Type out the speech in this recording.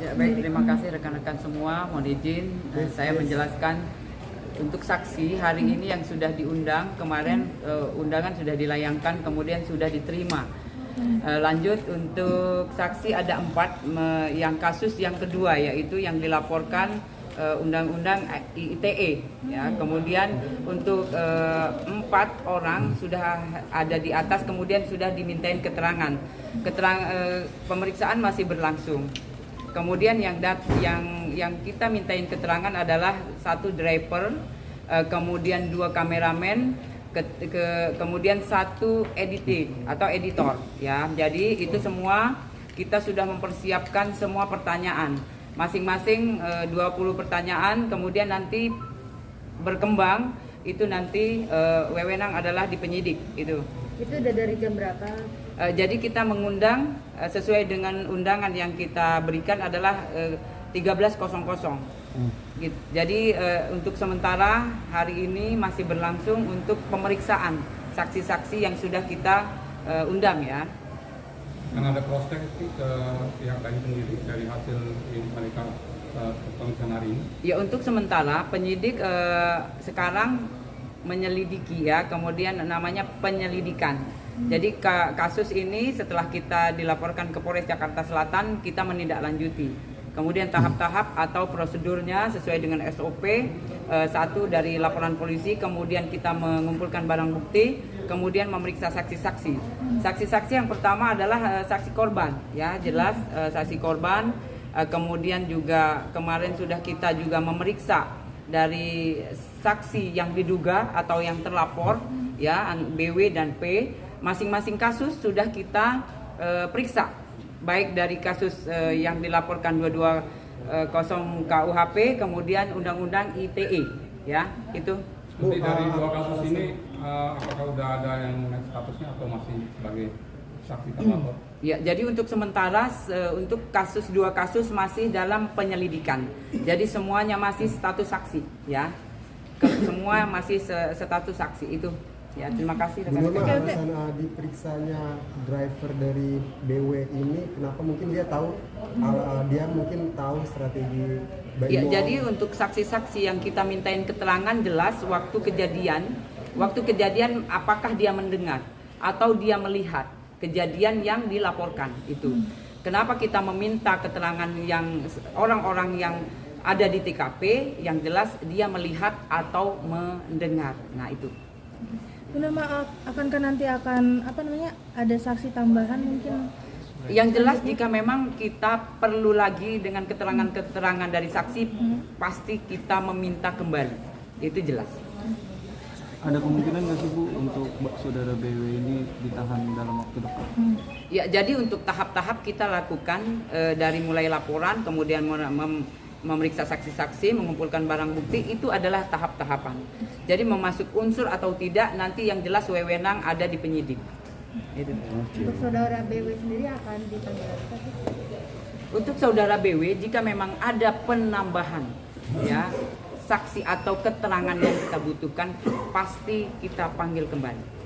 Ya, baik, terima kasih rekan-rekan semua. Mohon izin saya menjelaskan untuk saksi hari ini yang sudah diundang. Kemarin undangan sudah dilayangkan, kemudian sudah diterima. Lanjut untuk saksi ada 4 yang kasus yang kedua, yaitu yang dilaporkan undang-undang ITE ya. Kemudian untuk 4 orang sudah ada di atas, kemudian sudah dimintain keterangan. Pemeriksaan masih berlangsung. Kemudian yang kita mintain keterangan adalah 1 driver, kemudian 2 kameramen, kemudian 1 editing atau editor ya. Jadi itu semua kita sudah mempersiapkan semua pertanyaan. Masing-masing 20 pertanyaan, kemudian nanti berkembang itu nanti wewenang adalah di penyidik itu. Itu udah dari jam berapa? Jadi kita mengundang sesuai dengan undangan yang kita berikan adalah 13.00. Jadi untuk sementara hari ini masih berlangsung untuk pemeriksaan saksi-saksi yang sudah kita undang ya. Karena ada cross check ke pihak lain sendiri dari hasil ini mereka pemeriksaan hari ini. Ya, untuk sementara penyidik sekarang menyelidiki ya, kemudian namanya penyelidikan. Jadi kasus ini setelah kita dilaporkan ke Polres Jakarta Selatan, kita menindaklanjuti. Kemudian tahap-tahap atau prosedurnya sesuai dengan SOP, 1 dari laporan polisi, kemudian kita mengumpulkan barang bukti, kemudian memeriksa saksi-saksi. Saksi-saksi yang pertama adalah saksi korban, ya jelas saksi korban. Kemudian juga kemarin sudah kita juga memeriksa dari saksi yang diduga atau yang terlapor, ya BW dan P. Masing-masing kasus sudah kita periksa, baik dari kasus yang dilaporkan 220 KUHP, kemudian Undang-Undang ITE, ya itu. Nanti dari 2 kasus ini, apakah udah ada yang naik statusnya atau masih sebagai saksi terlapor? Ya, jadi untuk sementara untuk 2 kasus masih dalam penyelidikan. Jadi semuanya masih status saksi, ya. Semua masih status saksi itu. Ya, terima kasih rekan-rekan. Alasan diperiksanya driver dari BW ini, kenapa mungkin dia tahu strategi Ya, jadi untuk saksi-saksi yang kita mintain keterangan jelas waktu kejadian apakah dia mendengar atau dia melihat kejadian yang dilaporkan itu. Kenapa kita meminta keterangan yang orang-orang yang ada di TKP, yang jelas dia melihat atau mendengar. Nah, itu. Benar, maaf, akankah nanti akan ada saksi tambahan mungkin? Yang jelas jika memang kita perlu lagi dengan keterangan-keterangan dari saksi, pasti kita meminta kembali. Itu jelas. Ada kemungkinan nggak sih Bu untuk saudara BW ini ditahan dalam waktu dekat? Ya, jadi untuk tahap-tahap kita lakukan dari mulai laporan, kemudian memeriksa saksi-saksi, mengumpulkan barang bukti, itu adalah tahap-tahapan. Jadi memasuk unsur atau tidak nanti yang jelas wewenang ada di penyidik. Itu. Untuk saudara BW sendiri akan dipanggil apa sih? Untuk saudara BW jika memang ada penambahan ya saksi atau keterangan yang kita butuhkan, pasti kita panggil kembali.